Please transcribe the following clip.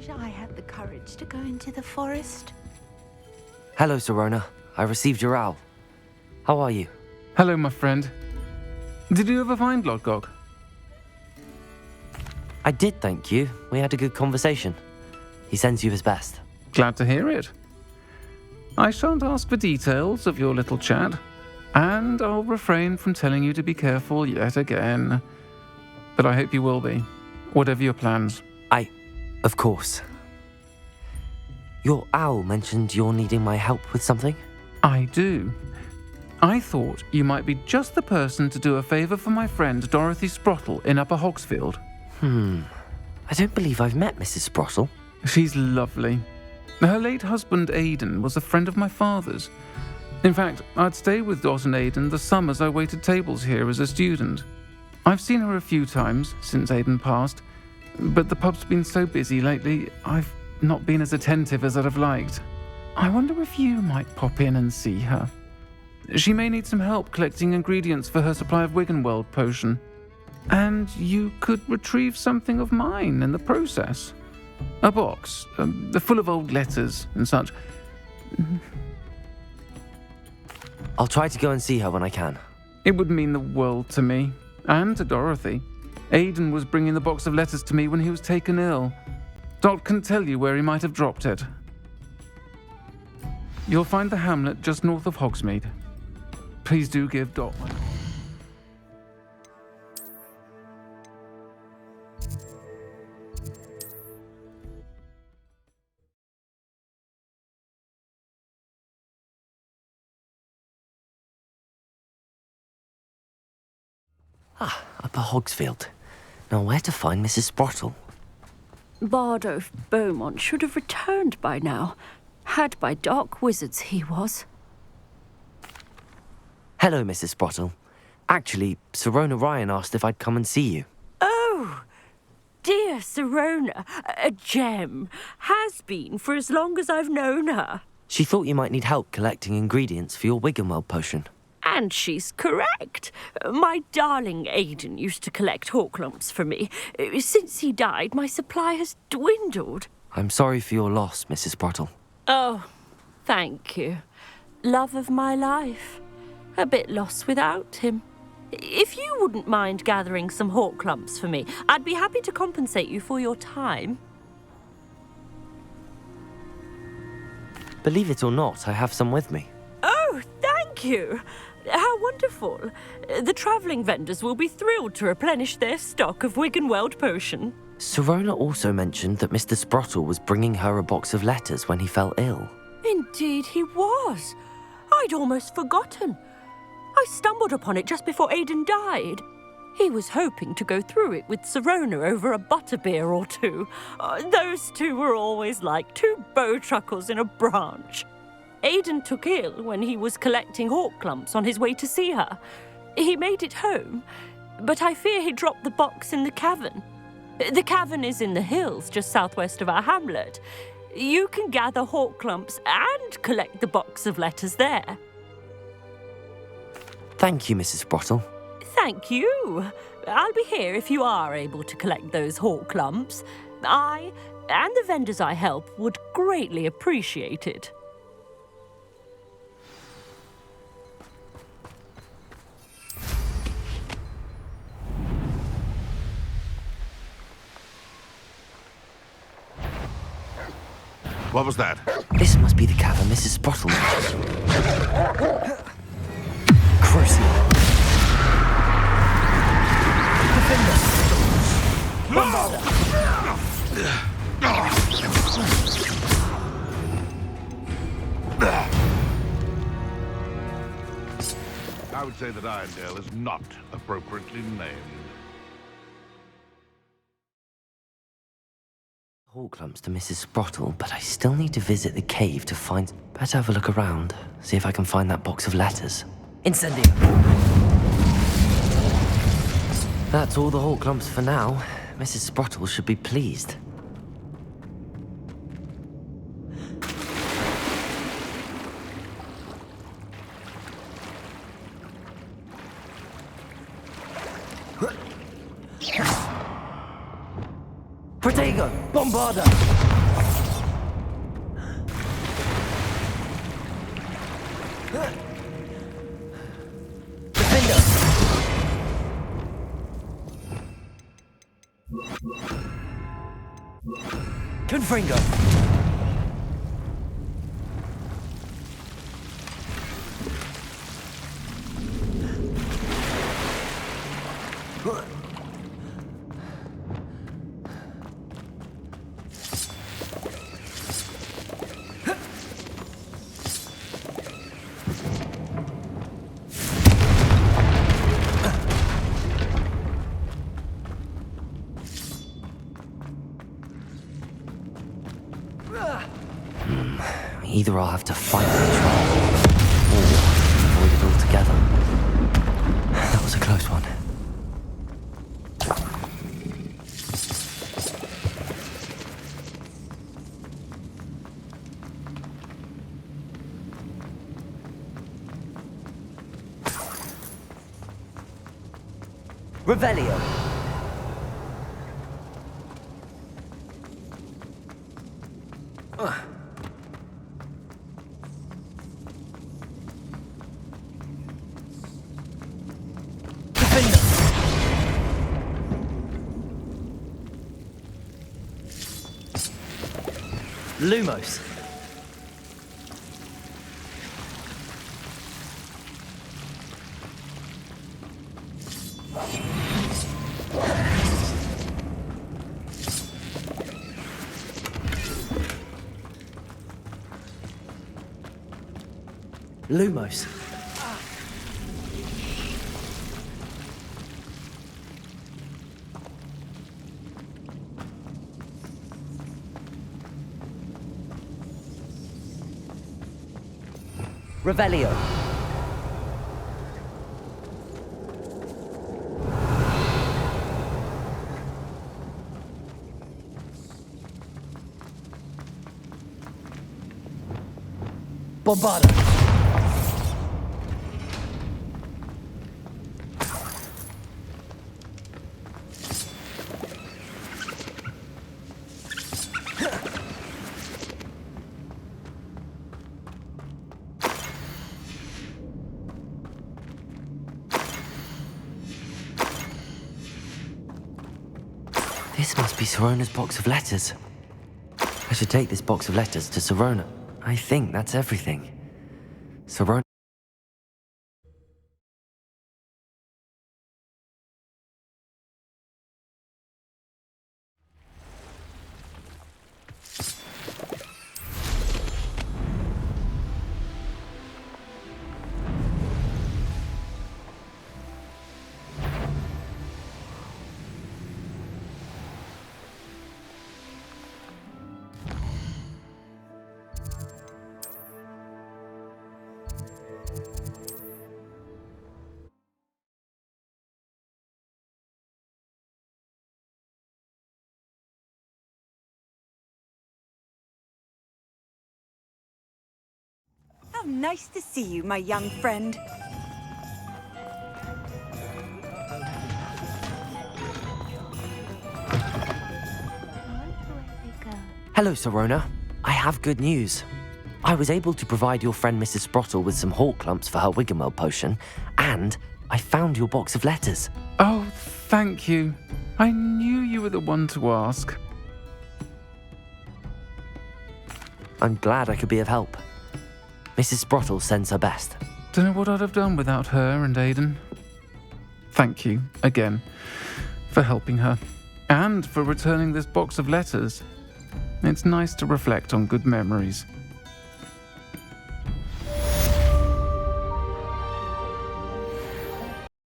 wish I had the courage to go into the forest. Hello, Sirona. I received your owl. How are you? Hello, my friend. Did you ever find Lodgok? I did, thank you. We had a good conversation. He sends you his best. Glad to hear it. I shan't ask for details of your little chat, and I'll refrain from telling you to be careful yet again. But I hope you will be, whatever your plans. Of course. Your owl mentioned you're needing my help with something? I do. I thought you might be just the person to do a favour for my friend Dorothy Sprottle in Upper Hogsfield. I don't believe I've met Mrs. Sprottle. She's lovely. Her late husband Aidan was a friend of my father's. In fact, I'd stay with Dot and Aidan the summers I waited tables here as a student. I've seen her a few times since Aidan passed, but the pub's been so busy lately, I've not been as attentive as I'd have liked. I wonder if you might pop in and see her. She may need some help collecting ingredients for her supply of Wiggenweld potion. And you could retrieve something of mine in the process. A box, full of old letters and such. I'll try to go and see her when I can. It would mean the world to me, and to Dorothy. Aidan was bringing the box of letters to me when he was taken ill. Dot can tell you where he might have dropped it. You'll find the hamlet just north of Hogsmeade. Please do give Dot my... Upper Hogsfield. Now where to find Mrs. Sprottle? Bardolph Beaumont should have returned by now. Had by dark wizards he was. Hello, Mrs. Sprottle. Actually, Sirona Ryan asked if I'd come and see you. Oh, dear Sirona, a gem. Has been for as long as I've known her. She thought you might need help collecting ingredients for your Wiggenweld potion. And she's correct. My darling Aidan used to collect hawklumps for me. Since he died, my supply has dwindled. I'm sorry for your loss, Mrs. Sprottle. Oh, thank you. Love of my life. A bit lost without him. If you wouldn't mind gathering some hawklumps for me, I'd be happy to compensate you for your time. Believe it or not, I have some with me. Oh, thank you. How wonderful. The travelling vendors will be thrilled to replenish their stock of Wiggenweld potion. Sirona also mentioned that Mr. Sprottle was bringing her a box of letters when he fell ill. Indeed he was. I'd almost forgotten. I stumbled upon it just before Aidan died. He was hoping to go through it with Sirona over a butterbeer or two. Those two were always like two bowtruckles in a branch. Aidan took ill when he was collecting hawklumps on his way to see her. He made it home, but I fear he dropped the box in the cavern. The cavern is in the hills just southwest of our hamlet. You can gather hawklumps and collect the box of letters there. Thank you, Mrs. Sprottle. Thank you. I'll be here if you are able to collect those hawklumps. I and the vendors I help would greatly appreciate it. What was that? This must be the cavern Mrs. Sprottle mentioned. Crucible. I would say that Irondale is not appropriately named. Hawklumps to Mrs. Sprottle, but I still need to visit the cave to find... Better have a look around, see if I can find that box of letters. Incendio! That's all the Hawklumps for now. Mrs. Sprottle should be pleased. Protego! Bombarda! Defender! Confringo! Either I'll have to fight the troll, or avoid it altogether. That was a close one. Revelio. Lumos. Lumos. Revelio. Bombarda. This must be Sirona's box of letters. I should take this box of letters to Sirona. I think that's everything. Sirona. How nice to see you, my young friend. Hello, Sirona. I have good news. I was able to provide your friend Mrs. Sprottle with some hawk clumps for her Wiggenweld potion, and I found your box of letters. Oh, thank you. I knew you were the one to ask. I'm glad I could be of help. Mrs. Sprottle sends her best. Don't know what I'd have done without her and Aidan. Thank you, again, for helping her, and for returning this box of letters. It's nice to reflect on good memories.